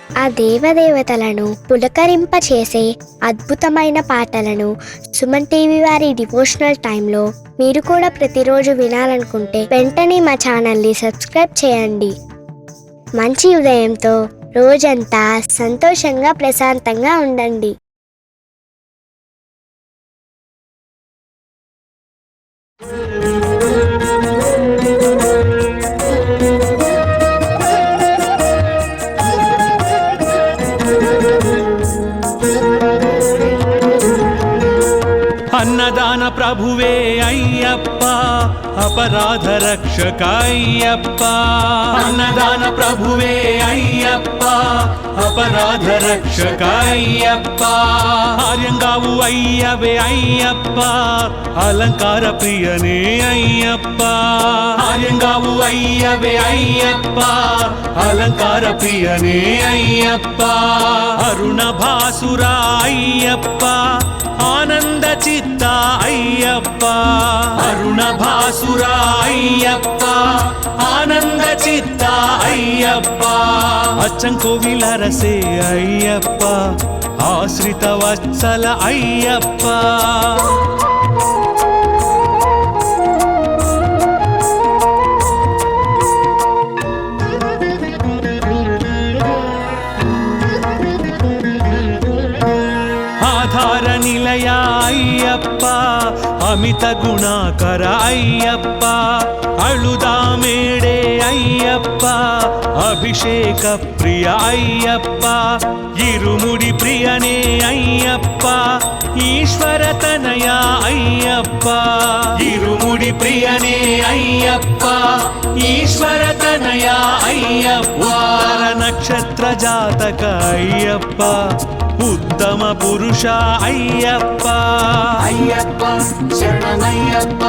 ఆ దేవదేవతలను పులకరింపచేసే అద్భుతమైన పాటలను సుమన్ టీవీ వారి డివోషనల్ టైంలో మీరు కూడా ప్రతిరోజు వినాలనుకుంటే వెంటనే మా ఛానల్ని సబ్స్క్రైబ్ చేయండి. మంచి ఉదయంతో రోజంతా సంతోషంగా ప్రశాంతంగా ఉండండి. అన్నదాన ప్రభువే అయ్యప్ప, అపరాధ రక్షక అయ్యప్ప. అన్నదాన ప్రభువే అయ్యప్ప, అపరాధ రక్షక అయ్యప్ప. ఆర్యంగావు అయ్యవే అయ్యప్ప, అలంకార ప్రియనే అయ్యప్ప. ఆర్యంగావు అయ్యవే అయ్యప్ప, అలంకార ప్రియనే అయ్యప్ప. అరుణ భాసురా అయ్యప్ప, ఆనంద చిత్త అయ్యప్ప. అరుణ భాసురా అయ్యప్ప, ఆనంద చిత్త అయ్యప్ప. అచ్చంకోవిల రసే అయ్యప్ప, ఆశ్రిత వత్సల అయ్యప్ప. ఆధార నిలయ అయ్యప్ప, అమిత గుణాకర అయ్యప్ప. అళుదామేడే అయ్యప్ప, అభిషేక ప్రియ అయ్యప్ప. ఇరుముడి ప్రియనే అయ్యప్ప, ఈశ్వర తనయ అయ్యప్ప. ఇరుముడి ప్రియనే అయ్యప్ప, ఈశ్వర తనయ అయ్యప్ప. నక్షత్ర జాతక అయ్యప్ప, ఉత్తమ పురుష అయ్యప్ప. అయ్యప్ప శరణమయ్యప్ప,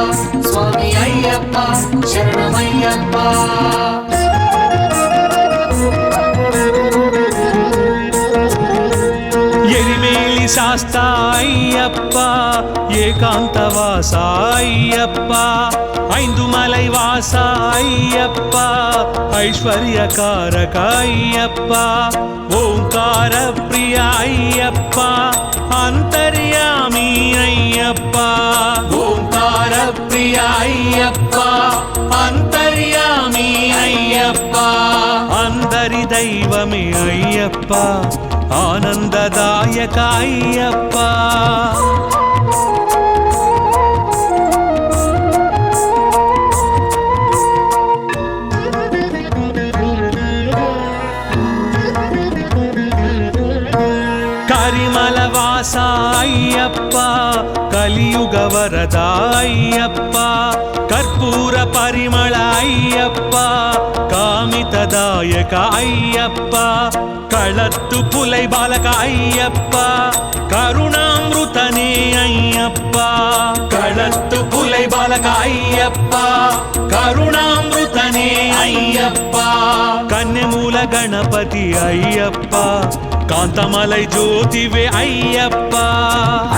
స్వామి అయ్యప్ప శరణమయ్యప్ప. ఎరిమేలి శాస్త అయ్యప్ప, ఏకాంతవాస అయ్యప్ప. ఐందుమలై వాస అయ్యప్ప, ఐశ్వర్యకారక అయ్యప్ప. ఓంకార ప్రియ అయ్యప్ప, అంతర్యామి అయ్యప్ప. ఓంకార ప్రియ అయ్యప్ప, అంతర్యామి అయ్యప్ప. అందరి దైవమే అయ్యప్ప, ఆనందదాయక అయ్యప్ప. కరిమల వాస అయ్యప్ప, కలియుగ వరద అయ్యప్ప. కర్పూర పరిమళ అయ్యప్ప, కామితదాయక అయ్యప్ప. కళత్తు పులై బాలక అయ్యప్ప, కరుణామృతనే అయ్యప్ప. కళత్తు పులై బాలక అయ్యప్ప, కరుణామృతనే అయ్యప్ప. కన్యమూల గణపతి అయ్యప్ప, కాంతమలై జ్యోతివే అయ్యప్ప.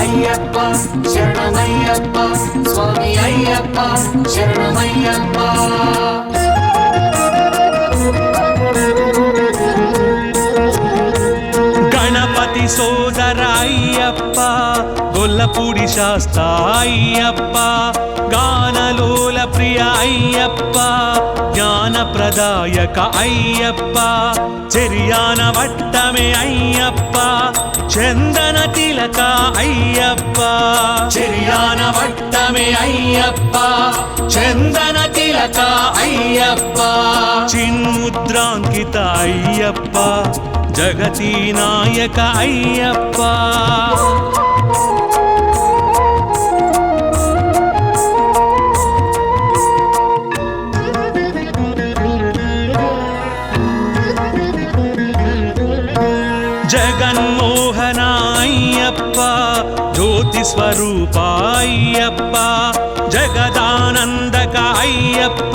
అయ్యప్ప శరణమయ్యప్ప, స్వామి అయ్యప్ప శరణమయ్యప్ప. గణపతి సోదర అయ్యప్ప, గొల్లపూడి శాస్త అయ్యప్ప. గానలోల ప్రియ అయ్యప్ప, జ్ఞానప్రదాయక అయ్యప్ప. చెరియాన వట్టమే అయ్యప్ప, చందన తిలక అయ్యప్ప. చెరియాన వట్టమే అయ్యప్ప, చందన తిలక అయ్యప్ప. చిన్ముద్రాంకిత అయ్యప్ప, జగతి నాయక అయ్యప్ప. జగన్మోహన అయ్యప్ప, జ్యోతి స్వరూప అయ్యప్ప. జగదానందక అయ్యప్ప,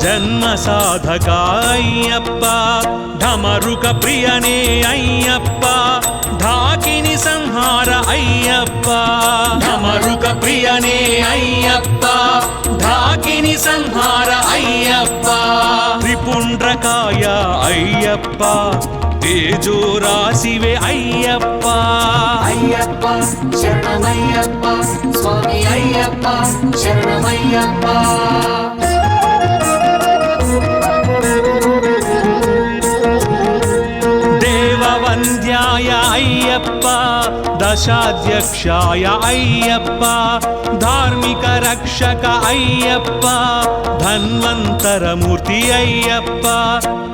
జన్మ సాధక అయ్యప్ప. ఢమరుక ప్రియనే అయ్యప్ప, ఢాకిని సంహార అయ్యప్ప. ఢమరుక ప్రియనే అయ్యప్ప, ఢాకిని సంహార అయ్యప్ప. త్రిపుండ్రకాయ అయ్యప్ప, తేజో రాశివే అయ్యప్ప అయ్యప్ప శరణమయ్యప్ప స్వామి అయ్యప్ప శరణమయ్యప్ప దేవవంద్యాయ అయ్యప్ప దశాధ్యక్షాయ అయ్యప్ప ధార్మిక రక్షక అయ్యప్ప ధన్వంతరమూర్తి అయ్యప్ప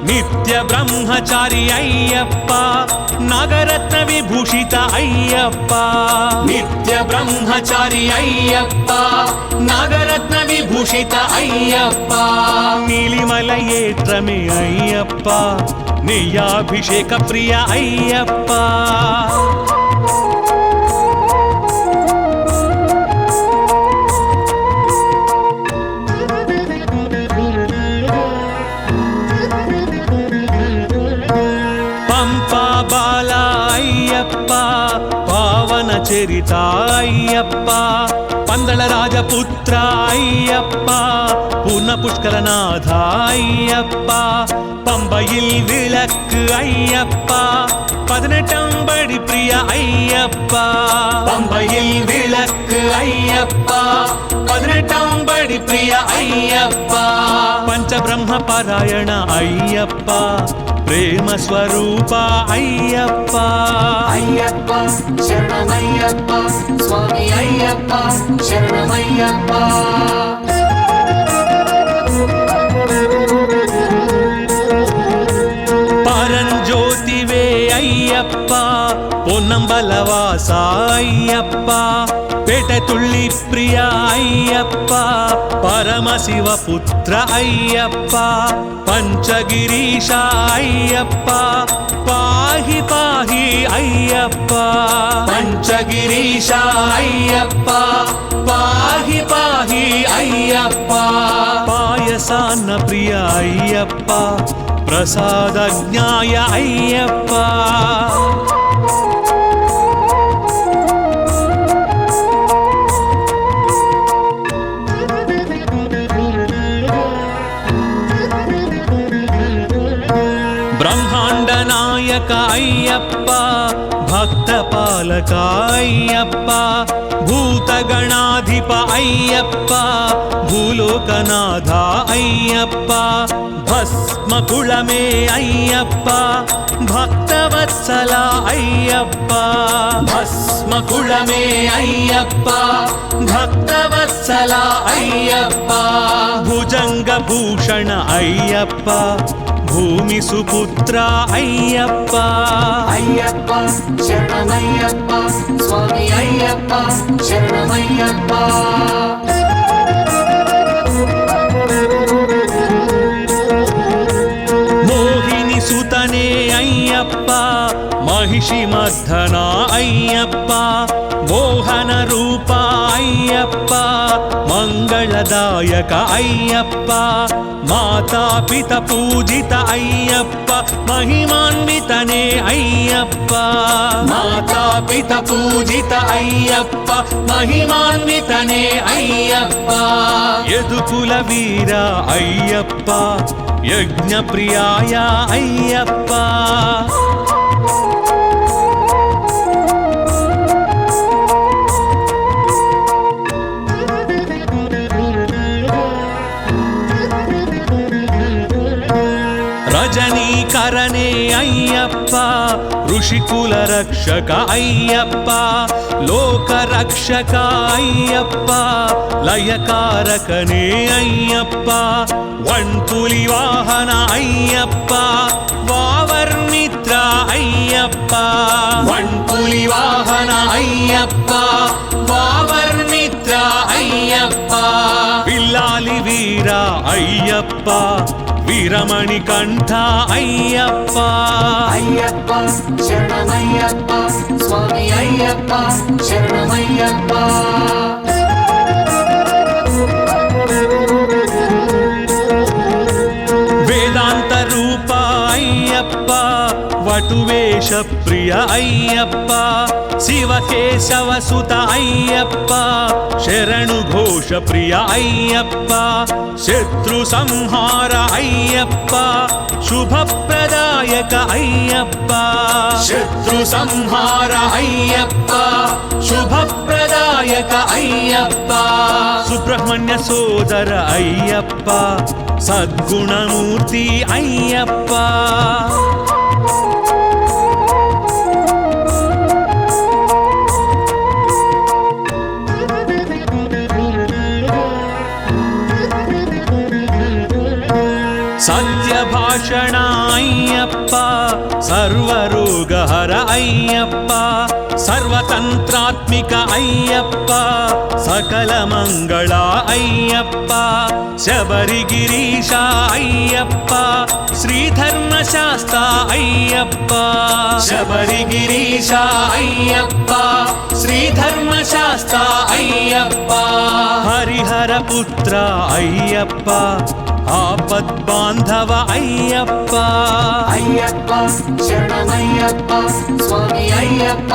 నిత్య బ్రహ్మచారి అయ్యప్ప నాగరత్న విభూషిత అయ్యప్ప నిత్య బ్రహ్మచారి అయ్యప్ప నాగరత్న విభూషిత అయ్యప్ప నీలిమల ఏత్రమే అయ్యప్ప నెయ్యాభిషేక ప్రియ అయ్యప్ప పంపా బాల అయ్యప్ప పావన చరిత అయ్యప్ప పందళ రాజపుత్ర అయ్యప్ప పూర్ణ పుష్కరనాథ అయ్యప్ప பம்பையில் விளக்கு ஐயப்பா 18 படி பிரிய ஐயப்பா பம்பையில் விளக்கு ஐயப்பா 18 படி பிரிய ஐயப்பா பஞ்சபிரம்ம பாராயண ஐயப்பா ప్రేమ స్వరూప అయ్యప్ప అయ్యప్ప శరణమయ్యప్ప స్వామి అయ్యప్ప శరణమయ్యప్ప పరంజ్యోతివే అయ్యప్ప పొన్నంబలవాస అయ్యప్ప పేటతుళ్ళి ప్రియ అయ్యప్ప పరమశివ పుత్ర అయ్యప్ప పంచగిరీశ అయ్యప్ప పాహి పాహి అయ్యప్ప పంచగిరీశ అయ్యప్ప పాహి పాహి అయ్యప్ప పాయసాన్న ప్రియ అయ్యప్ప ప్రసాదజ్ఞాయ అయ్యప్ప బ్రహ్మాండ నాయక అయ్యప్ప భక్త పాలక అయ్యప్ప భూతగణాధిప అయ్యప్ప భూలోకనాథ అయ్యప్ప భస్మకుళమే అయ్యప్ప భక్తవత్సల అయ్యప్ప భస్మకుళమే అయ్యప్ప భక్తవత్సల అయ్యప్ప భుజంగ భూషణ అయ్యప్ప భూమి సుపుత్ర అయ్యప్ప అయ్యప్ప శరణమయ్యప్ప స్వామి అయ్యప్ప శరణమయ్యప్ప మోహిని సుతనే అయ్యప్ప మహిషి మర్ధన అయ్యప్ప మోహన రూప అయ్యప్ప మంగళదాయక అయ్యప్ప మాతాపిత పూజిత అయ్యప్ప మహిమాన్వితనే అయ్యప్ప మాతాపిత పూజిత అయ్యప్ప మహిమాన్వితనే అయ్యప్ప యదుకుల వీర అయ్యప్ప యజ్ఞ ప్రియాయ అయ్యప్ప రజనీకరణే అయ్యప్ప ఋషికుల రక్షక అయ్యప్ప లోక రక్షక అయ్యప్ప లయకారకనే అయ్యప్ప వన్పులి వాహన అయ్యప్ప వావర్మిత్ర అయ్యప్ప వన్పులి వాహన అయ్యప్ప వావర్మిత్ర అయ్యప్ప పిల్లాలి వీర అయ్యప్ప వీరమణి కంఠ అయ్యప్ప అయ్యప్ప శరణమయ్యప్ప స్వామి అయ్యప్ప శరణమయ్యప్ప వేదాంత రూప అయ్యప్ప వటువేష ప్రియ అయ్యప్ప శివకేశవ సుత అయ్యప్ప శరణు ఘోష ప్రియ అయ్యప్ప అయ్యప్ప శత్రు సంహార అయ్యప్ప శుభప్రదాయక అయ్యప్ప శత్రు సంహార అయ్యప్ప శుభప్రదాయక అయ్యప్ప సుబ్రహ్మణ్య సోదర అయ్యప్ప సద్గుణమూర్తి అయ్యప్ప సత్యభాషణ అయ్యప్ప సర్వరోగహర అయ్యప్ప సర్వతంత్రాత్మిక అయ్యప్ప సకల మంగళ అయ్యప్ప శబరిగిరీశ అయ్యప్ప శ్రీధర్మశాస్త్ర అయ్యప్ప శబరిగిరీశ అయ్యప్ప శ్రీధర్మశాస్త్ర అయ్యప్ప హరిహర పుత్ర అయ్యప్ప ఆపద్బాంధవ అయ్యప్ప అయ్యప్ప శరణమయ్యప్ప స్వామి అయ్యప్ప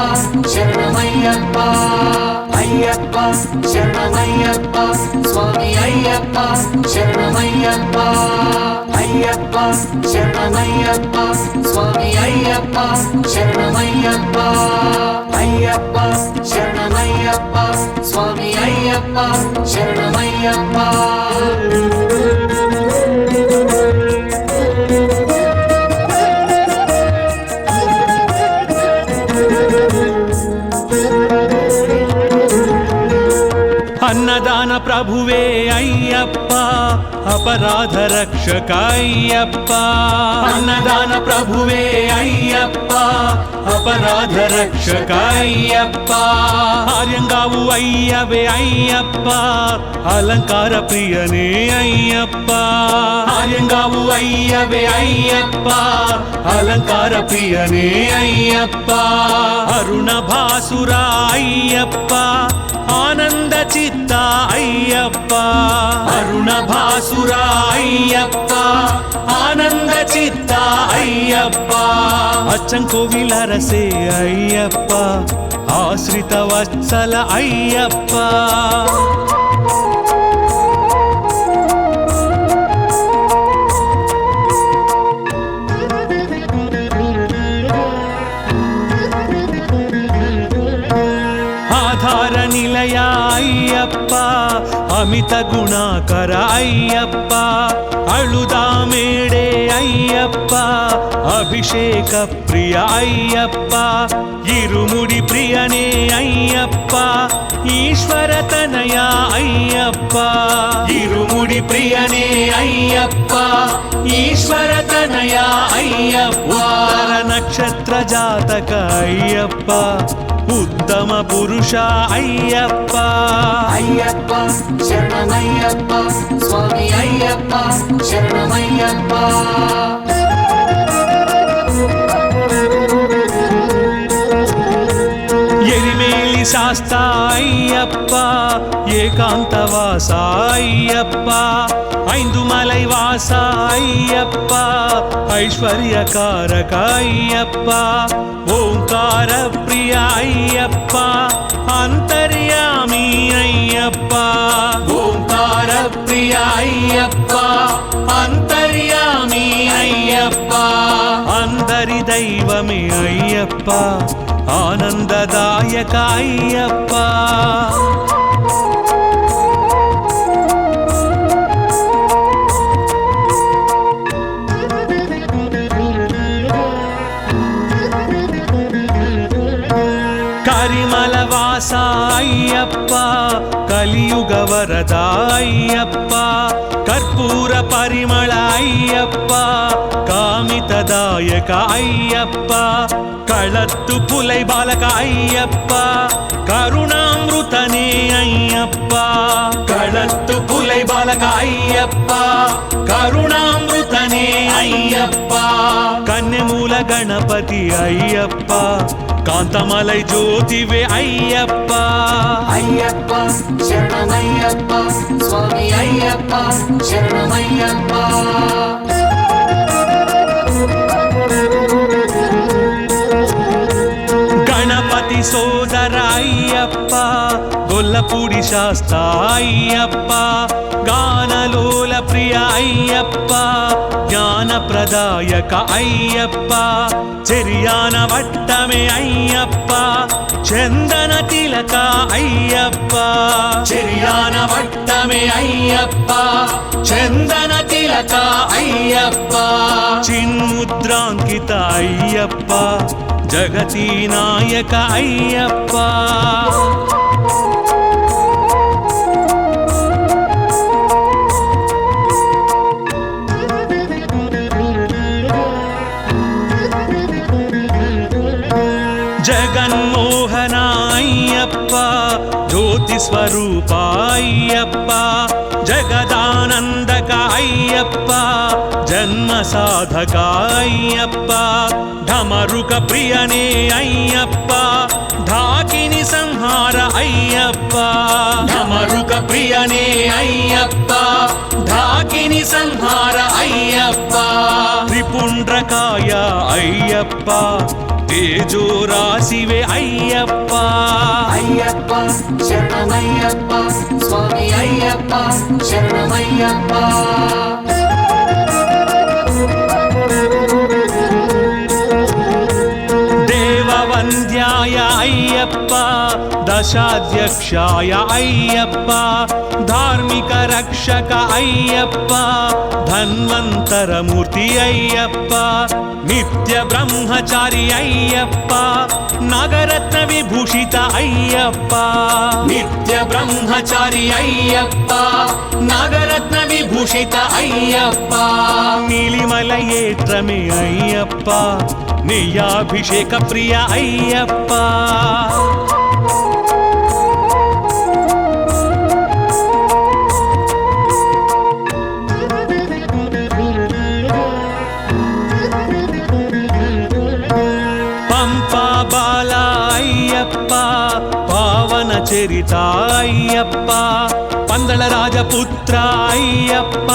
శరణమయ్యప్ప అయ్యప్ప శరణమయ్యప్ప స్వామి అయ్యప్ప శరణమయ్యప్ప అయ్యప్ప శరణమయ్యప్ప స్వామి అయ్యప్ప శరణమయ్యప్ప అయ్యప్ప శరణమయ్యప్ప స్వామి అయ్యప్ప శరణమయ్యప్ప అన్నదాన ప్రభువే అయ్యప్ప అపరాధ రక్షక అయ్యప్ప అన్నదాన ప్రభువే అయ్యప్ప అపరాధ రక్షక అయ్యప్ప ఆర్యంగావు అయ్యవే అయ్యప్ప అలంకార ప్రియనే అయ్యప్ప ఆర్యంగావు అయ్యవే అయ్యప్ప అలంకార ప్రియనే అయ్యప్ప అరుణ భాసుర అయ్యప్ప ఆనంద చిత్త అయ్యప్ప అరుణ భాసుర అయ్యప్ప ఆనంద చిత్త అయ్యప్ప అచ్చంకోవిల రసే అయ్యప్ప ఆశ్రిత వత్సల అయ్యప్ప ఆధార నిలయ అయ్యప్ప అమిత గుణాకర అయ్యప్ప అళుదామేడే అయ్యప్ప అభిషేక ప్రియ అయ్యప్ప ఇరుముడి ప్రియనే అయ్యప్ప ఈశ్వర తనయ అయ్యప్ప ఇరుముడి ప్రియనే అయ్యప్ప ఈశ్వర తనయ అయ్యప్ప నక్షత్ర జాతక అయ్యప్ప ఉత్తమ పురుష అయ్యప్ప అయ్యప్ప శరణమయ్యప్ప స్వామి అయ్యప్ప శరణమయ్యప్ప ఎరిమేలి శాస్త అయ్యప్ప ఏకాంతవాస అయ్యప్ప ఐందుమలై వాస అయ్యప్ప ఐశ్వర్యకారక అయ్యప్ప ఓంకార ప్రియ అయ్యప్ప అంతర్యామి అయ్యప్ప ఓంకార ప్రియ అయ్యప్ప అంతర్యామి అయ్యప్ప అందరి దైవమే అయ్యప్ప ఆనందదాయక అయ్యప్ప కరిమల వాస అయ్యప్ప కలియుగ వరద అయ్యప్ప కర్పూర పరిమళ అయ్యప్ప కామితదాయక అయ్యప్ప కళత్తు పులై బాలక అయ్యప్ప కరుణామృతనే అయ్యప్ప కళత్తు పులై బాలక అయ్యప్ప కరుణామృతనే అయ్యప్ప కన్యమూల గణపతి అయ్యప్ప కాంతమలై జ్యోతివే అయ్యప్ప అయ్యప్ప శరణమయ్యప్ప స్వామి అయ్యప్ప శరణమయ్యప్ప గణపతి సోదర అయ్యప్ప గొల్లపూడి శాస్త అయ్యప్ప గానలోల ప్రియ అయ్యప్ప జ్ఞానప్రదాయక అయ్యప్ప చెరియాన వట్టమే అయ్యప్ప చందన తిలక అయ్యప్ప చెరియాన వట్టమే అయ్యప్ప చందన తిలక అయ్యప్ప చిన్ముద్రాంకిత అయ్యప్ప జగతి నాయక అయ్యప్ప జగన్మోహన అయ్యప్ప జ్యోతి స్వరూప అయ్యప్ప జగదానందక అయ్యప్ప జన్మ సాధక అయ్యప్ప ఢమరుక ప్రియనే అయ్యప్ప ఢాకిని సంహార అయ్యప్ప ఢమరుక ప్రియనే అయ్యప్ప ఢాకిని సంహార అయ్యప్ప త్రిపుండ్రకాయ అయ్యప్ప తేజో రాశివే అయ్యప్ప అయ్యప్ప శరణమయ్యప్ప స్వామి అయ్యప్ప శరణమయ్యప్ప దేవవంద్యాయ అయ్యప్ప దశాధ్యక్షాయ అయ్యప్ప ధార్మిక రక్షక అయ్యప్ప ధన్వంతరమూర్తి అయ్యప్ప నిత్య బ్రహ్మచారి అయ్యప్ప నాగరత్న విభూషిత అయ్యప్ప నిత్య బ్రహ్మచారి అయ్యప్ప నాగరత్న విభూషిత అయ్యప్ప నీలిమల ఏట్రమే అయ్యప్ప నెయ్యాభిషేక ప్రియ అయ్యప్ప పంపా బాల అయ్యప్ప పావన చరిత అయ్యప్ప పందళ రాజపుత్ర అయ్యప్ప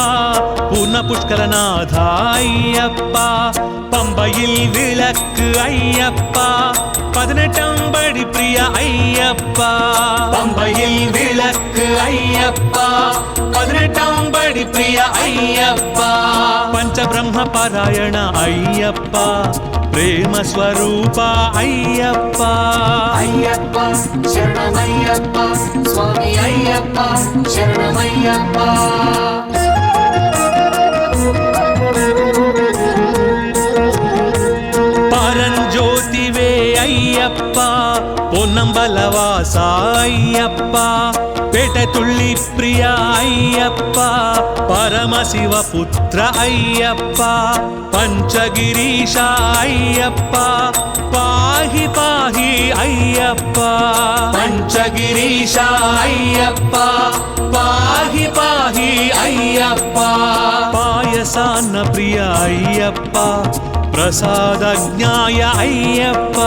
పూర్ణ పుష్కరనాథ అయ్యప్ప பம்பையில் விளக்கு ஐயப்பா 18 படி பிரிய ஐயப்பா பம்பையில் விளக்கு ஐயப்பா 18 படி பிரிய ஐயப்பா பஞ்சபிரம்ம பாராயண ஐயப்பா ప్రేమ స్వరూప అయ్యప్ప అయ్యప్ప శరణమయ్యప్ప స్వామి అయ్యప్ప శరణమయ్యప్ప పరంజ్యోతివే అయ్యప్ప పొన్నంబలవాస అయ్యప్ప పేటతుళ్ళి ప్రియ అయ్యప్ప పరమశివ పుత్ర అయ్యప్ప పంచగిరీశ అయ్యప్ప పాహి పాహి అయ్యప్ప పంచగిరీశ అయ్యప్ప పాహి పాహి అయ్యప్ప పాయసాన్న ప్రియ అయ్యప్ప ప్రసాదజ్ఞాయ అయ్యప్ప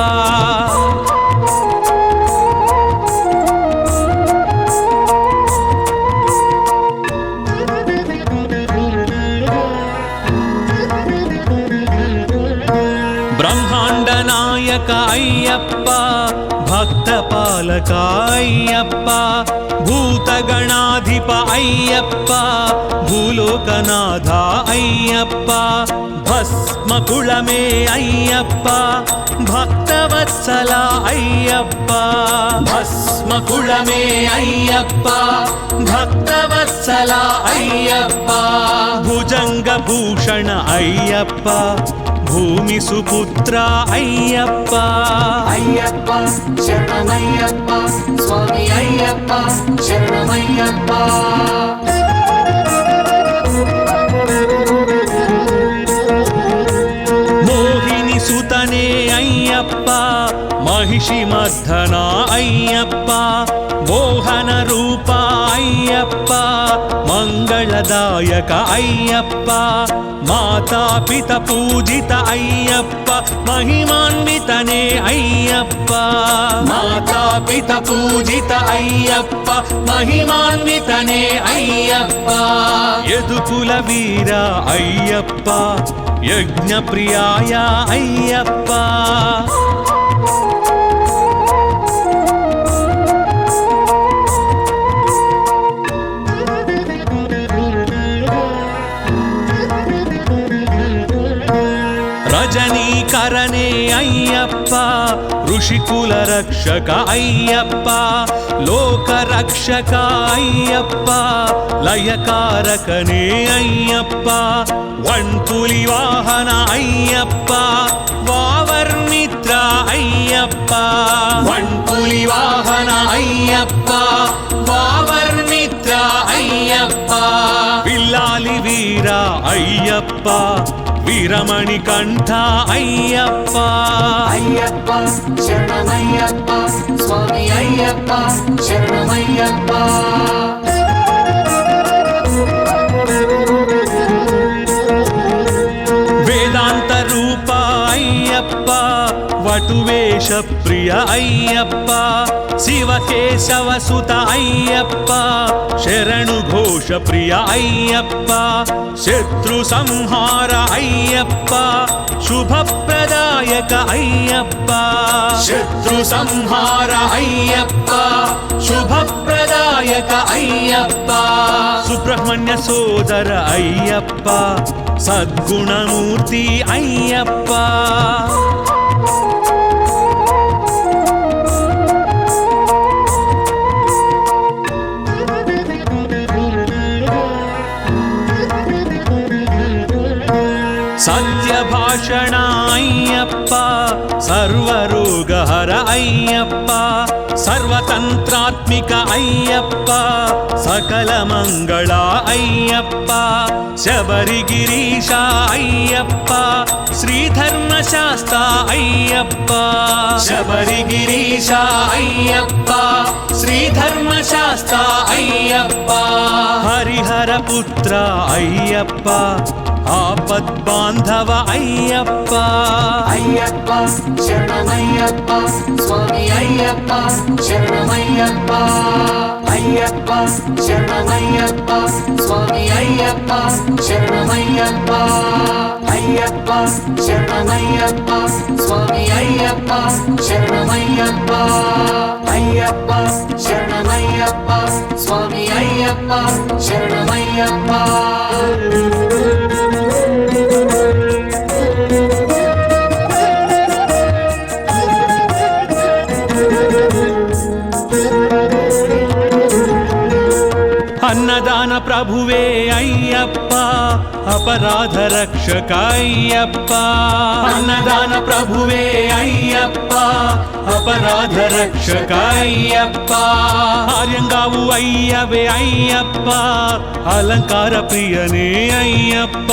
బ్రహ్మాండ నాయక అయ్యప్ప భక్త పాలక అయ్యప్ప భూతగణాధిప అయ్యప్ప భూలోకనాథ అయ్యప్ప భస్మకుళమే అయ్యప్ప భక్తవత్సల అయ్యప్ప భస్మకుళమే అయ్యప్ప భక్తవత్సల అయ్యప్ప భుజంగ భూషణ అయ్యప్ప భూమి సుపుత్ర అయ్యప్ప అయ్యప్ప శరణమయ్యప్ప స్వామి అయ్యప్ప శరణమయ్యప్ప మోహిని సుతనే అయ్యప్ప మహిషి మర్ధన అయ్యప్ప మోహన రూప అయ్యప్ప మంగళదాయక అయ్యప్ప మాతాపిత పూజిత అయ్యప్ప మహిమాన్వితనే అయ్యప్ప మాతాపిత పూజిత అయ్యప్ప మహిమాన్వితనే అయ్యప్ప యదుకుల వీర అయ్యప్ప యజ్ఞ ప్రియాయ అయ్యప్ప ధరణీకరణే అయ్యప్ప ఋషికుల రక్షక అయ్యప్ప లోక రక్షక అయ్యప్ప లయకారకనే అయ్యప్ప వణ్పులి వాహన అయ్యప్ప వావర్మిత్ర అయ్యప్ప వణ్పులి వాహన అయ్యప్ప వావర్మిత్ర అయ్యప్ప విల్లాలి వీర అయ్యప్ప వీరమణి కంఠ అయ్యప్ప అయ్యప్ప శరణమయ్యప్ప స్వామి అయ్యప్ప శరణమయ్యప్ప వేదాంత రూప అయ్యప్ప వటువేష ప్రియ అయ్యప్ప శివకేశవ సుత అయ్యప్ప శరణు ఘోష ప్రియ అయ్యప్ప శత్రు సంహార అయ్యప్ప శుభప్రదాయక అయ్యప్ప శత్రు సంహార అయ్యప్ప శుభప్రదాయక అయ్యప్ప సుబ్రహ్మణ్య సోదర అయ్యప్ప సద్గుణమూర్తి అయ్యప్ప సత్యభాషణ అయ్యప్ప సర్వరోగహర అయ్యప్ప సర్వతంత్రాత్మిక అయ్యప్ప సకల మంగళ అయ్యప్ప శబరిగిరీశ అయ్యప్ప శ్రీధర్మశాస్త్ర అయ్యప్ప శబరిగిరీశ అయ్యప్ప శ్రీధర్మశాస్త్ర అయ్యప్ప హరిహర పుత్ర అయ్యప్ప ఆపద్బాంధవ అయ్యప్ప అయ్యప్ప శరణమయ్యప్ప స్వామి అయ్యప్ప శరణమయ్యప్ప అయ్యప్ప శరణమయ్యప్ప స్వామి అయ్యప్ప శరణమయ్యప్ప అయ్యప్ప శరణమయ్యప్ప స్వామి అయ్యప్ప శరణమయ్యప్ప అయ్యప్ప శరణమయ్యప్ప స్వామి అయ్యప్ప శరణమయ్యప్ప అన్నదాన ప్రభువే అయ్యప్ప అపరాధ రక్షక అయ్యప్ప అన్నదాన ప్రభువే అయ్యప్ప అపరాధ రక్షక అయ్యప్ప ఆర్యంగావు అయ్యవే అయ్యప్ప అలంకార ప్రియనే అయ్యప్ప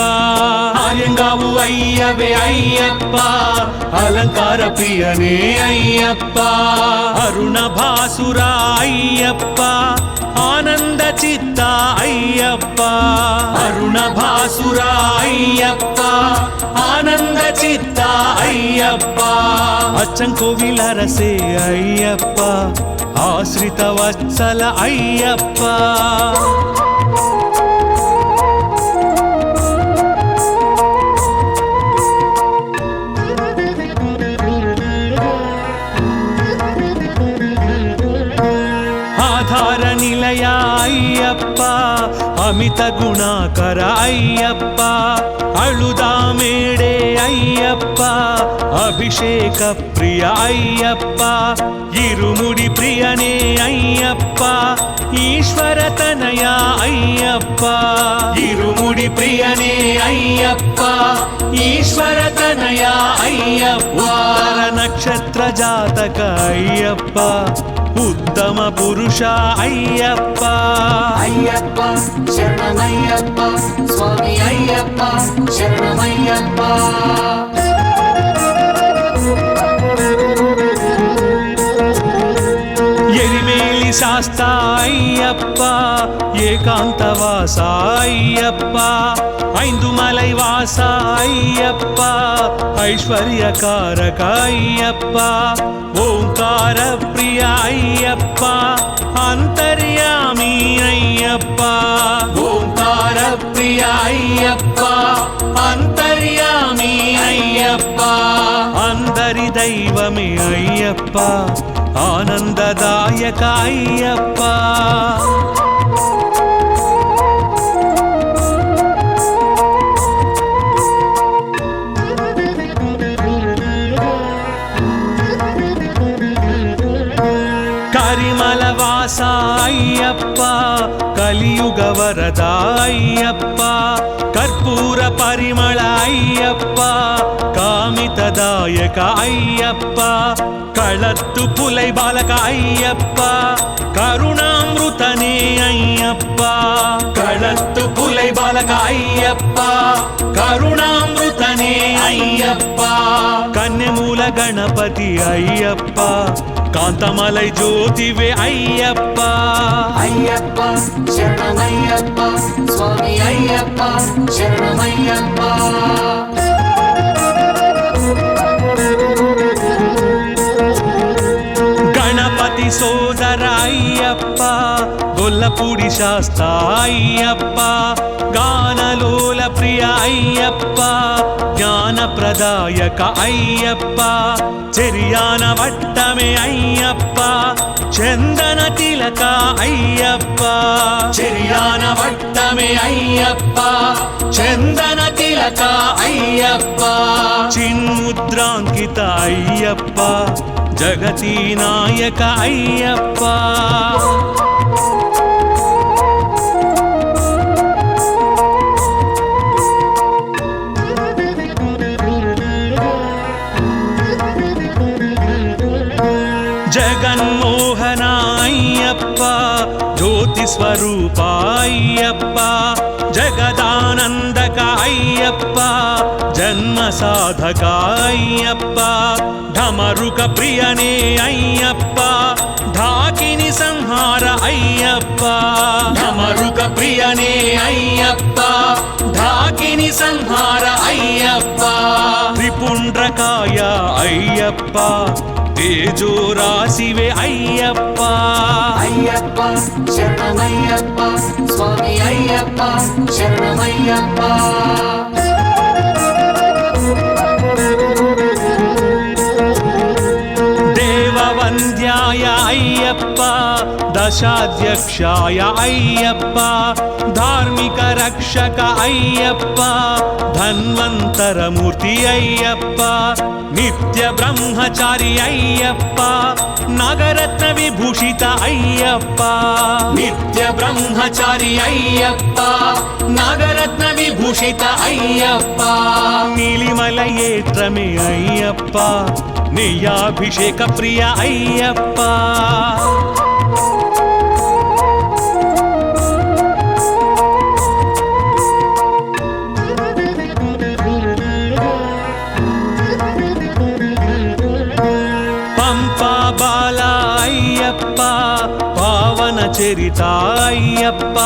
ఆర్యంగావు అయ్యవే అయ్యప్ప అలంకార ప్రియనే అయ్యప్ప అరుణ భాసుర అయ్యప్ప ఆనంద చిత్త అయ్యప్ప అరుణ భాసుర అయ్యప్ప ఆనంద చిత్త అయ్యప్ప అచ్చంకోవిలరసే అయ్యప్ప ఆశ్రిత వత్సల అయ్యప్ప ఆధార నిలయ అయ్యప్ప అమిత గుణాకర అయ్యప్ప అళుదామేడే అయ్యప్ప అభిషేక ప్రియ అయ్యప్ప ఇరుముడి ప్రియనే అయ్యప్ప ఈశ్వర తనయ అయ్యప్ప ఇరుముడి ప్రియనే అయ్యప్ప ఈశ్వర తనయ అయ్యప్ప నక్షత్ర జాతక అయ్యప్ప ఉత్తమ పురుష అయ్యప్ప అయ్యప్ప శరణమయ్యప్ప స్వామి అయ్యప్ప శరణమయ్యప్ప ఎరిమేలి శాస్త అయ్యప్ప ఏకాంతవాస అయ్యప్ప ఐందుమలై వాస అయ్యప్ప ఐశ్వర్యకారక అయ్యప్ప ఓంకార ప్రియ అయ్యప్ప అంతర్యామి అయ్యప్ప ఓంకార ప్రియ అయ్యప్ప అంతర్యామి అయ్యప్ప అందరి దైవమే అయ్యప్ప ఆనందదాయక అయ్యప్ప ವರದ ಅಯ್ಯಪ್ಪ ಕರ್ಪೂರ ಪರಿಮಳ ಅಯ್ಯಪ್ಪ ಕಾಮಿತದಾಯಕ ಅಯ್ಯಪ್ಪ ಕಳತ್ತು ಪುಲೈ ಬಾಲಕ ಅಯ್ಯಪ್ಪ ಕರುಣಾಮೃತನೇ ಅಯ್ಯಪ್ಪ ಕಳತ್ತು ಪುಲೈ ಬಾಲಕ ಅಯ್ಯಪ್ಪ ಕರುಣಾಮೃತನೇ ಅಯ್ಯಪ್ಪ ಕನ್ಯಮೂಲ ಗಣಪತಿ ಅಯ್ಯಪ್ಪ ಕಾಂತಮಲೈ ಜ್ಯೋತಿವೆ ಅಯ್ಯಪ್ಪ ಅಯ್ಯಪ್ಪ ಶರಣಮಯ್ಯಪ್ಪ ಸ್ವಾಮಿ ಅಯ್ಯಪ್ಪ ಶರಣಮಯ್ಯಪ್ಪ ಗಣಪತಿ ಸೋದರ ಅಯ್ಯಪ್ಪ ಗೊಲ್ಲಪೂಡಿ ಶಾಸ್ತ ಅಯ್ಯಪ್ಪ ಗಾನಲೋಲ ಪ್ರಿಯ ಅಯ್ಯಪ್ಪ ಜ್ಞಾನಪ್ರದಾಯಕ ಅಯ್ಯಪ್ಪ ಚೆರಿಯಾನ ವಟ್ಟಮೆ ಅಯ್ಯಪ್ಪ ಚಂದನ ತಿಲಕ ಅಯ್ಯಪ್ಪ ಚೆರಿಯಾನ ವಟ್ಟಮೆ ಅಯ್ಯಪ್ಪ ಚಂದನ ತಿಲಕ ಅಯ್ಯಪ್ಪ ಚಿನ್ಮುದ್ರಾಂಕಿತ ಅಯ್ಯಪ್ಪ ಜಗತಿ ನಾಯಕ ಅಯ್ಯಪ್ಪ ಜಗನ್ಮೋಹನ ಅಯ್ಯಪ್ಪ ಜ್ಯೋತಿ ಸ್ವರೂಪ ಅಯ್ಯಪ್ಪ ಜಗದಾನಂದಕ ಅಯ್ಯಪ್ಪ ಜನ್ಮ ಸಾಧಕ ಅಯ್ಯಪ್ಪ ಢಮರುಕ ಪ್ರಿಯನೇ ಅಯ್ಯಪ್ಪ ಢಾಕಿನಿ ಸಂಹಾರ ಅಯ್ಯಪ್ಪ ಢಮರುಕ ಪ್ರಿಯನೇ ಅಯ್ಯಪ್ಪ ಢಾಕಿನಿ ಸಂಹಾರ ಅಯ್ಯಪ್ಪ ತ್ರಿಪುಂಡ್ರಕಾಯ ಅಯ್ಯಪ್ಪ ತೇಜೋ ರಾಶಿವೆ ಅಯ್ಯಪ್ಪ ಅಯ್ಯಪ್ಪ ಶರಣಮಯ್ಯಪ್ಪ ಸ್ವಾಮಿ ಅಯ್ಯಪ್ಪ ಶರಣಮಯ್ಯಪ್ಪ ದೇವವಂದ್ಯಾಯ ಅಯ್ಯಪ್ಪ ದಶಾಧ್ಯಕ್ಷಾಯ ಅಯ್ಯಪ್ಪ ಧಾರ್ಮಿಕ ರಕ್ಷಕ ಅಯ್ಯಪ್ಪ ಧನ್ವಂತರ ಮೂರ್ತಿ ಅಯ್ಯಪ್ಪ ನಿತ್ಯ ಬ್ರಹ್ಮಚಾರಿ ಅಯ್ಯಪ್ಪ ನಾಗರತ್ನ ವಿಭೂಷಿತ ಅಯ್ಯಪ್ಪ ನಿತ್ಯ ಬ್ರಹ್ಮಚಾರಿ ಅಯ್ಯಪ್ಪ ನಾಗರತ್ನ ವಿಭೂಷಿತ ಅಯ್ಯಪ್ಪ ನೀಲಿಮಲಯೇತ್ರಮೆ ಅಯ್ಯಪ್ಪ ನೆಯ್ಯಾಭಿಷೇಕ ಪ್ರಿಯ ಅಯ್ಯಪ್ಪ ಪಂಪಾ ಬಾಲ ಅಯ್ಯಪ್ಪ ಪಾವನ ಚರಿತ ಅಯ್ಯಪ್ಪ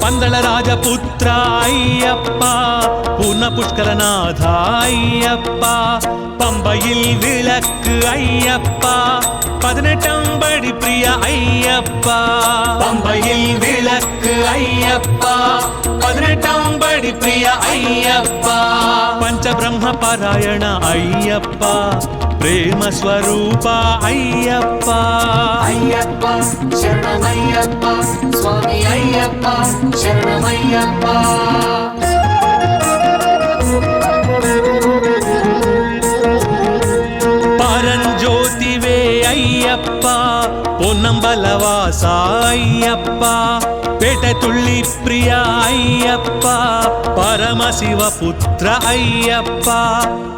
ಪಂದಳ ರಾಜಪುತ್ರ ಅಯ್ಯಪ್ಪ ಪೂರ್ಣ ಪುಷ್ಕರನಾಥ ಅಯ್ಯಪ್ಪ பம்பையில் விளக்கு ஐயப்பா 18 படி பிரிய ஐயப்பா பம்பையில் விளக்கு ஐயப்பா 18 படி பிரிய ஐயப்பா பஞ்சபிரம்ம பாராயண ஐயப்பா ప్రేమ స్వరూప అయ్యప్ప అయ్యప్ప శరణమయ్యప్ప స్వామి అయ్యప్ప శరణమయ్యప్ప పరంజ్యోతివే అయ్యప్ప పొన్నంబలవాస అయ్యప్ప పేటతుళ్ళి ప్రియ అయ్యప్ప పరమశివ పుత్ర అయ్యప్ప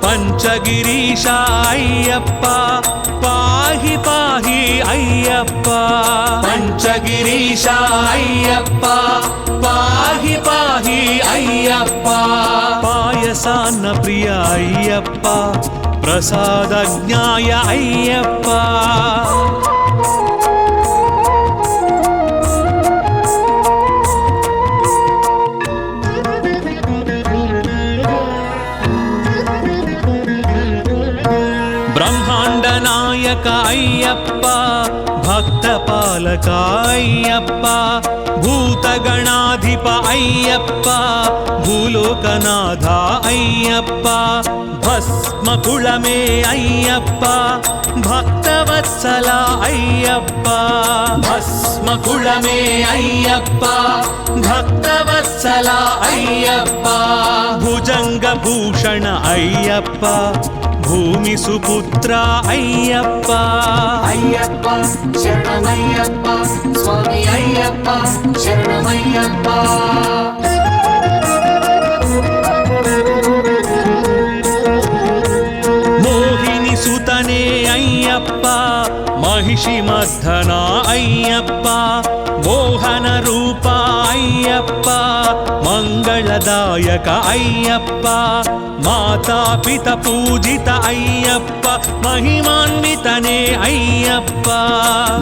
పంచగిరీశ అయ్యప్ప పాహి పాహి అయ్యప్ప పంచగిరీశ అయ్యప్ప పాహి పాహి అయ్యప్ప పాయసాన్న ప్రియ అయ్యప్ప ప్రసాదజ్ఞాయ అయ్యప్ప బ్రహ్మాండ నాయక అయ్యప్ప భక్త పాలక అయ్యప్ప భూతగణాధిప అయ్యప్ప భూలోకనాథ అయ్యప్ప భస్మకుళమే అయ్యప్ప భక్తవత్సల అయ్యప్ప భస్మకుళమే అయ్యప్ప భక్తవత్సల అయ్యప్ప భుజంగ భూషణ అయ్యప్ప భూమి సుపుత్ర అయ్యప్ప అయ్యప్ప శరణమయ్యప్ప స్వామి అయ్యప్ప శరణమయ్యప్ప మోహిని సుతనే అయ్యప్ప మహిషి మర్ధన అయ్యప్ప మోహన రూప అయ్యప్ప మంగళదాయక అయ్యప్ప మాతాపిత పూజిత అయ్యప్ప మహిమాన్వితనే అయ్యప్ప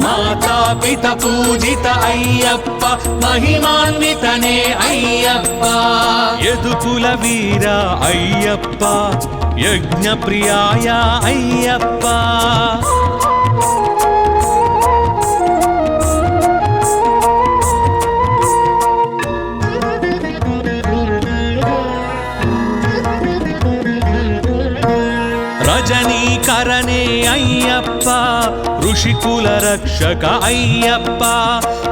మాతాపిత పూజిత అయ్యప్ప మహిమాన్వితనే అయ్యప్ప యదుకుల వీర అయ్యప్ప యజ్ఞ ప్రియాయ అయ్యప్ప రజనీకరణే అయ్యప్ప ఋషికుల రక్షక అయ్యప్ప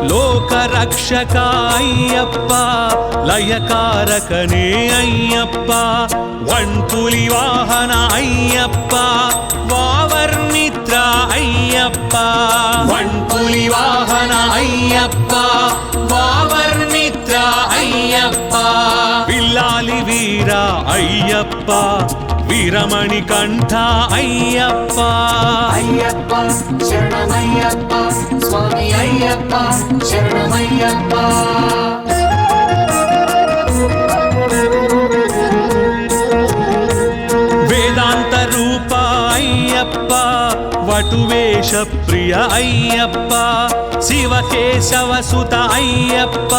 లోక రక్షక అయ్యప్ప లయకారకనే అయ్యప్ప వన్పులి వాహన అయ్యప్ప వావర్మిత్ర అయ్యప్ప వన్పులి వాహన అయ్యప్ప వావర్మిత్ర అయ్యప్ప పిల్లాలి వీర అయ్యప్ప వీరమణి కంఠ అయ్యప్ప అయ్యప్ప శరణమయ్యప్ప స్వామి అయ్యప్ప శరణమయ్యప్ప వేదాంత రూప అయ్యప్ప వటువేష ప్రియ అయ్యప్ప శివకేశవ సుత అయ్యప్ప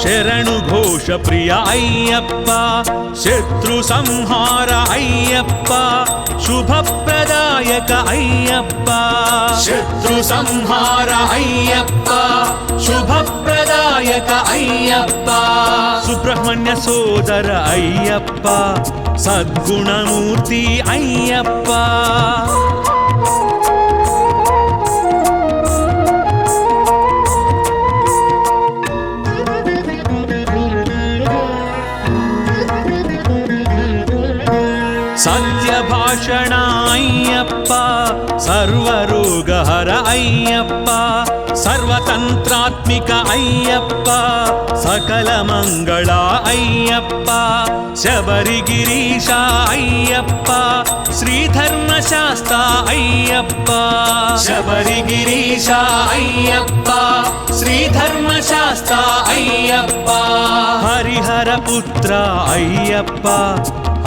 శరణు ఘోష ప్రియ అయ్యప్ప శత్రు సంహార అయ్యప్ప శుభప్రదాయక అయ్యప్ప శత్రు సంహార అయ్యప్ప శుభప్రదాయక అయ్యప్ప సుబ్రహ్మణ్య సోదర అయ్యప్ప సద్గుణమూర్తి అయ్యప్ప సత్యభాషణ అయ్యప్ప సర్వరోగహర అయ్యప్ప సర్వతంత్రాత్మిక అయ్యప్ప సకల మంగళ అయ్యప్ప శబరిగిరీశ అయ్యప్ప శ్రీధర్మశాస్త్ర అయ్యప్ప శబరిగిరీశ అయ్యప్ప శ్రీధర్మశాస్త్ర అయ్యప్ప హరిహర పుత్ర అయ్యప్ప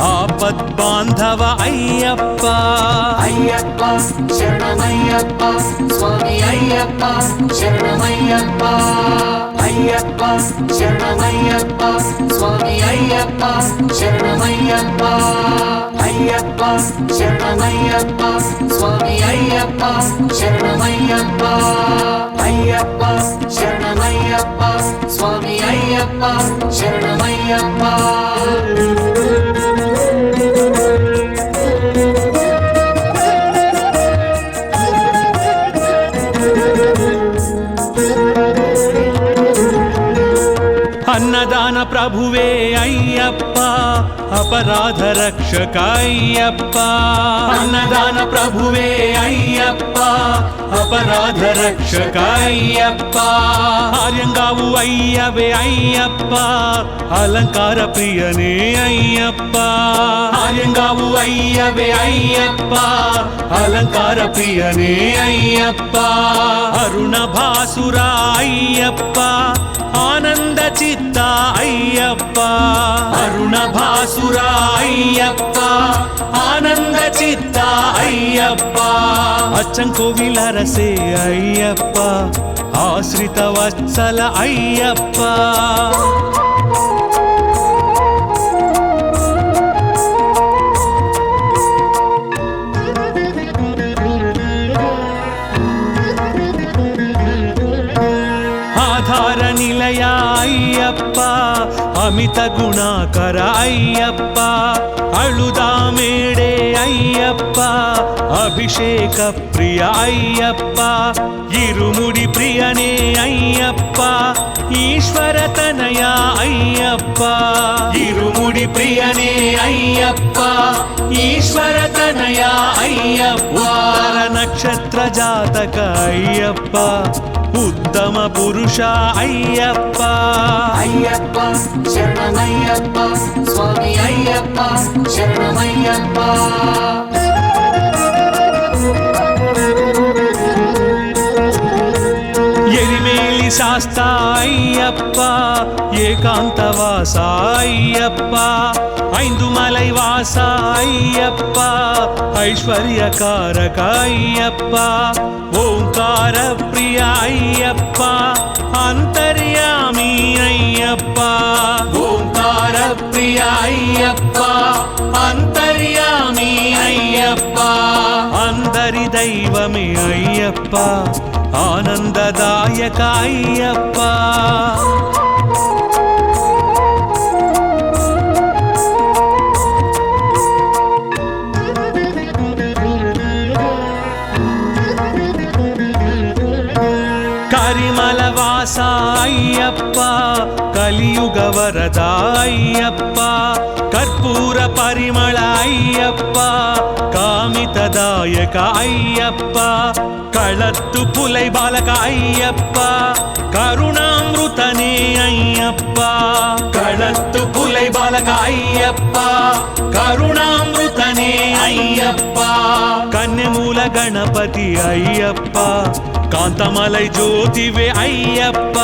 ఆపద్బాంధవ అయ్యప్ప అయ్యప్ప శరణమయ్యప్ప స్వామి అయ్యప్ప శరణమయ్యప్ప అయ్యప్ప శరణమయ్యప్ప స్వామి అయ్యప్ప శరణమయ్యప్ప అయ్యప్ప శరణమయ్యప్ప స్వామి అయ్యప్ప శరణమయ్యప్ప అయ్యప్ప శరణమయ్యప్ప స్వామి అయ్యప్ప శరణమయ్యప్ప అన్నదాన ప్రభువే అయ్యప్ప అపరాధ రక్షక అయ్యప్ప అన్నదాన ప్రభువే అయ్యప్ప అపరాధ రక్షక అయ్యప్ప ఆర్యంగావు అయ్యవే అయ్యప్ప అలంకార ప్రియనే అయ్యప్ప ఆర్యంగావు అయ్యవే అయ్యప్ప అలంకార ప్రియనే అయ్యప్ప అరుణ భాసుర అయ్యప్ప ఆనంద చిత్త అయ్యప్ప అరుణ భాసుర అయ్యప్ప ఆనంద చిత్త అయ్యప్ప అచ్చంకోవిల రసే అయ్యప్ప ఆశ్రిత వత్సల అయ్యప్ప ఆధార నిలయ అయ్యప్ప అమిత గుణాకర అయ్యప్ప అళుదా మేళ అయ్యప్ప అభిషేక ప్రియ అయ్యప్ప ఇరుముడి ప్రియనే అయ్యప్ప ఈశ్వర తనయ అయ్యప్ప ఇరుముడి ప్రియనే అయ్యప్ప ఈశ్వర తనయ అయ్యప్ప ఉత్తర నక్షత్ర జాతక అయ్యప్ప ఉత్తమ పురుష అయ్యప్ప అయ్యప్ప శరణమయ్యప్ప స్వామి అయ్యప్ప శరణమయ్యప్ప ఎరిమేలి శాస్త అయ్యప్ప ఏకాంతవాస అయ్యప్ప ఐందుమలై వాస అయ్యప్ప ఐశ్వర్యకారక అయ్యప్ప ఓంకార ప్రియ అయ్యప్ప అంతర్యామి అయ్యప్ప ఓంకార ప్రియ అయ్యప్ప అంతర్యామి అయ్యప్ప అందరి దైవమే అయ్యప్ప ఆనందదాయక అయ్యప్ప కరిమల వాస అయ్యప్ప కలియుగ వరద అయ్యప్ప కర్పూర పరిమళ అయ్యప్ప కామితదాయక అయ్యప్ప కళత్తు పులై బాలక అయ్యప్ప కరుణామృతనే అయ్యప్ప కళత్తు పులై బాలక అయ్యప్ప కరుణామృతనే అయ్యప్ప కన్యమూల గణపతి అయ్యప్ప కాంతమలై జ్యోతివే అయ్యప్ప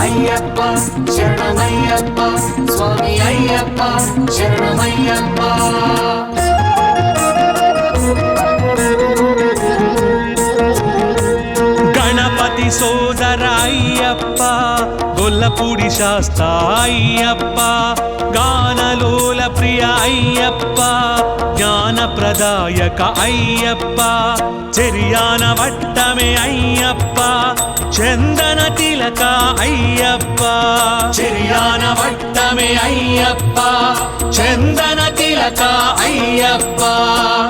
అయ్యప్ప శరణమయ్యప్ప స్వామి అయ్యప్ప శరణమయ్యప్ప గణపతి సోదర అయ్యప్ప గొల్లపూడి శాస్త అయ్యప్ప గానలోల ప్రియ అయ్యప్ప జ్ఞానప్రదాయక అయ్యప్ప చెరియాన వట్టమే అయ్యప్ప చందన తిలక అయ్యప్ప చెరియాన వట్టమే అయ్యప్ప చందన తిలక అయ్యప్ప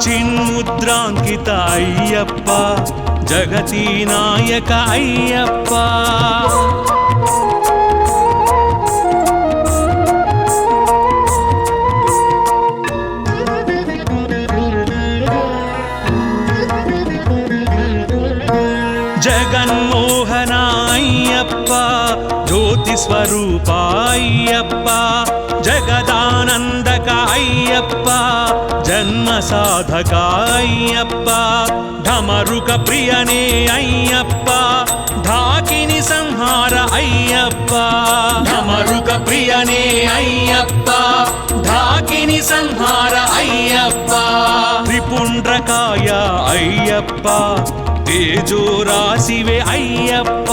చిన్ముద్రాంకిత అయ్యప్ప జగతి నాయక అయ్యప్ప జగన్మోహన అయ్యప్ప జ్యోతి స్వరూప అయ్యప్ప జగదానందక అయ్యప్ప జన్మ సాధక అయ్యప్ప ఢమరుక ప్రియనే అయ్యప్ప ఢాకిని సంహార అయ్యప్ప ఢమరుక ప్రియనే అయ్యప్ప ఢాకిని సంహార అయ్యప్ప త్రిపుండ్రకాయ అయ్యప్ప తేజో రాశివే అయ్యప్ప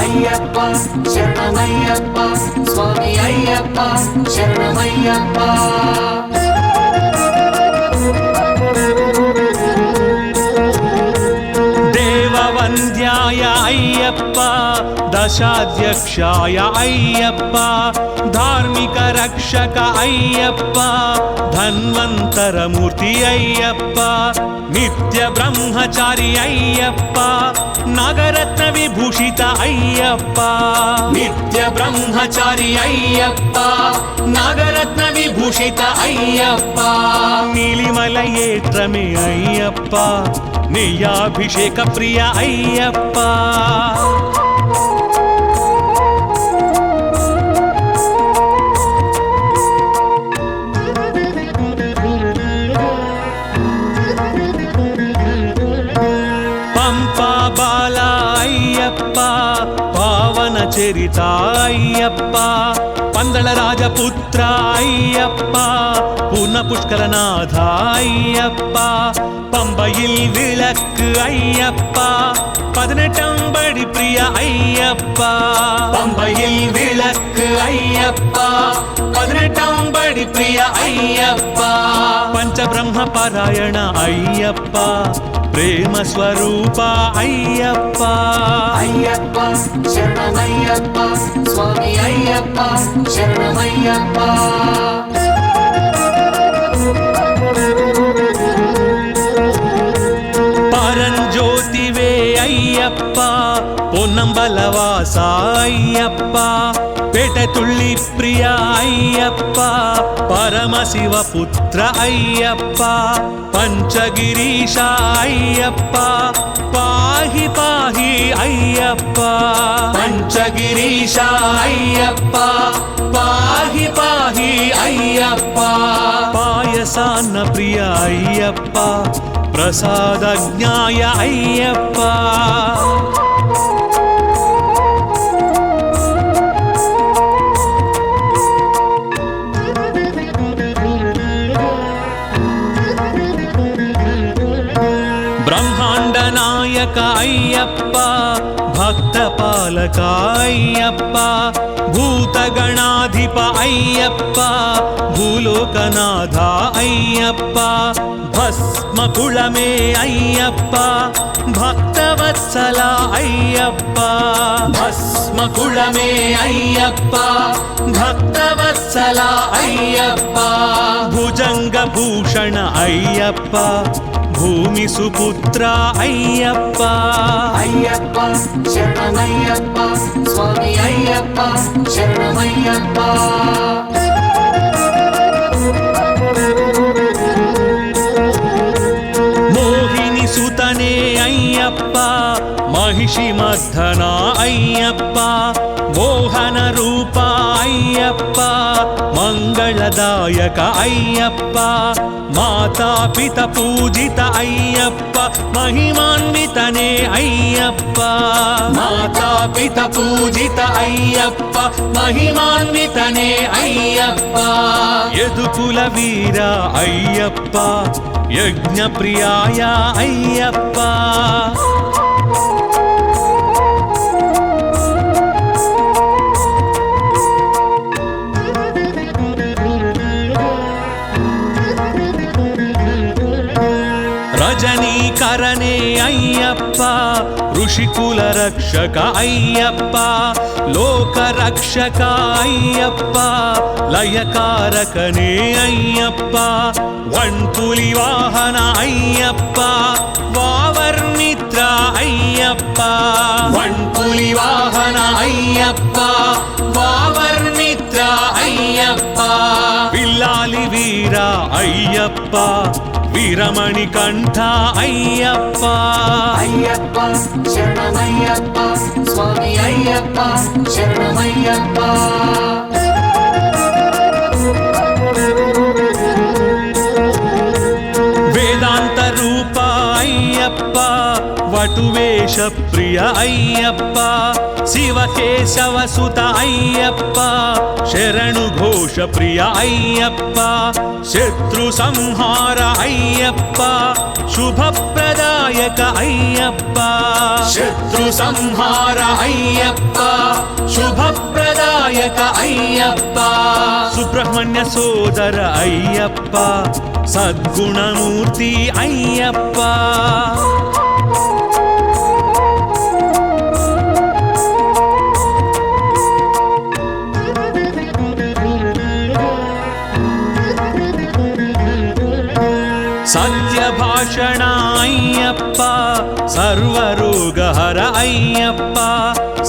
అయ్యప్ప శరణమయ్యప్ప స్వామి అయ్యప్ప శరణమయ్యప్ప దేవవంద్యాయ అయ్యప్ప దశాధ్యక్షాయ అయ్యప్ప ధార్మిక రక్షక అయ్యప్ప ధన్వంతరమూర్తి అయ్యప్ప నిత్య బ్రహ్మచారి అయ్యప్ప నగరత్న విభూషిత అయ్యప్ప నిత్య బ్రహ్మచారి అయ్యప్ప నగరత్న విభూషిత అయ్యప్ప నీలిమల ఏత్రమే అయ్యప్ప నియాభిషేక ప్రియ అయ్యప్ప పంపా బాల అయ్యప్ప పావన చరిత అయ్యప్ప పందళ రాజపుత్ర అయ్యప్ప పూర్ణ పుష్కరనాథ అయ్యప్ప பம்பையில் விளக்கு ஐயப்பா 18 படி பிரிய ஐயப்பா பம்பையில் விளக்கு ஐயப்பா 18 படி பிரிய ஐயப்பா பஞ்சபிரம்ம பாராயண ஐயப்பா ప్రేమ స్వరూప అయ్యప్ప అయ్యప్ప శరణమయ్యప్ప స్వామి అయ్యప్ప శరణమయ్యప్ప பொன்னம்பலவாச ஐயப்பா பேட்டத்துள்ளி பிரியா ஐயப்பா பரமசிவபுத்திர ஐயப்பா பஞ்சகிரீஷ ஐயப்பா பாஹி பாஹி ஐயப்பா పంచగిరీశ అయ్యప్ప పాహి పాహి అయ్యప్ప పాయసాన్న ప్రియ అయ్యప్ప ప్రసాదజ్ఞాయ అయ్యప్ప బ్రహ్మాండ నాయక అయ్యప్ప భక్త పాలక అయ్యప్ప భూతగణాధిప అయ్యప్ప భూలోకనాథ అయ్యప్ప భస్మకుళమే అయ్యప్ప భక్తవత్సల అయ్యప్ప భస్మకుళమే అయ్యప్ప భక్తవత్సల అయ్యప్ప భుజంగ భూషణ అయ్యప్ప భూమి సుపుత్ర అయ్యప్ప అయ్యప్ప శరణమయ్యప్ప స్వామి అయ్యప్ప శరణమయ్యప్ప మోహిని సుతనే అయ్యప్ప మహిషి మర్ధన అయ్యప్ప మోహన రూప అయ్యప్ప మంగళదాయక అయ్యప్ప మాతాపిత పూజిత అయ్యప్ప మహిమాన్వితనే అయ్యప్ప మాతాపిత పూజిత అయ్యప్ప మహిమాన్వితనే అయ్యప్ప యదుకుల వీర అయ్యప్ప యజ్ఞ ప్రియాయ అయ్యప్ప రజనీకరణే అయ్యప్ప ఋషికుల రక్షక అయ్యప్ప లోక రక్షక అయ్యప్ప లయకారకనే అయ్యప్ప వణ్పులి వాహన అయ్యప్ప వావర్మిత్ర అయ్యప్ప వణ్పులి వాహన అయ్యప్ప వావర్మిత్ర అయ్యప్ప పిల్లాలి వీర అయ్యప్ప వీరమణి కంఠ అయ్యప్ప అయ్యప్ప శరణమయ్యప్ప స్వామి అయ్యప్ప శరణమయ్యప్ప వేదాంత రూప అయ్యప్ప వటువేష ప్రియ అయ్యప్ప శివకేశవ సుత అయ్యప్ప శరణు ఘోష ప్రియ అయ్యప్ప శత్రు సంహార అయ్యప్ప శుభప్రదాయక అయ్యప్ప శత్రు సంహార అయ్యప్ప శుభప్రదాయక అయ్యప్ప సుబ్రహ్మణ్య సోదర అయ్యప్ప సద్గుణమూర్తి అయ్యప్ప సత్యభాషణ అయ్యప్ప సర్వరోగహర అయ్యప్ప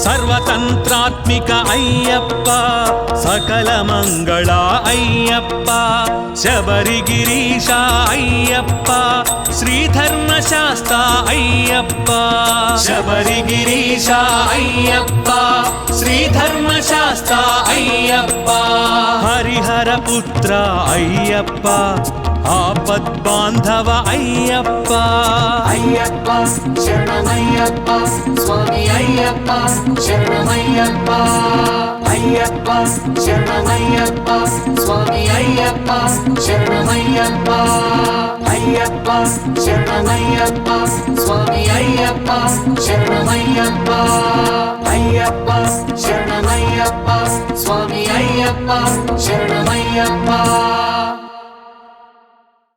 సర్వతంత్రాత్మిక అయ్యప్ప సకల మంగళ అయ్యప్ప శబరిగిరీశ అయ్యప్ప శ్రీధర్మశాస్త్ర అయ్యప్ప శబరిగిరీశ అయ్యప్ప శ్రీధర్మశాస్త్ర అయ్యప్ప హరిహర పుత్ర అయ్యప్ప ఆపద్బాంధవ అయ్యప్ప అయ్యప్ప శరణమయ్యప్ప స్వామి అయ్యప్ప శరణమయ్యప్ప అయ్యప్ప శరణమయ్యప్ప స్వామి అయ్యప్ప శరణమయ్యప్ప అయ్యప్ప శరణమయ్యప్ప స్వామి అయ్యప్ప శరణమయ్యప్ప అయ్యప్ప శరణమయ్యప్ప స్వామి అయ్యప్ప శరణమయ్యప్ప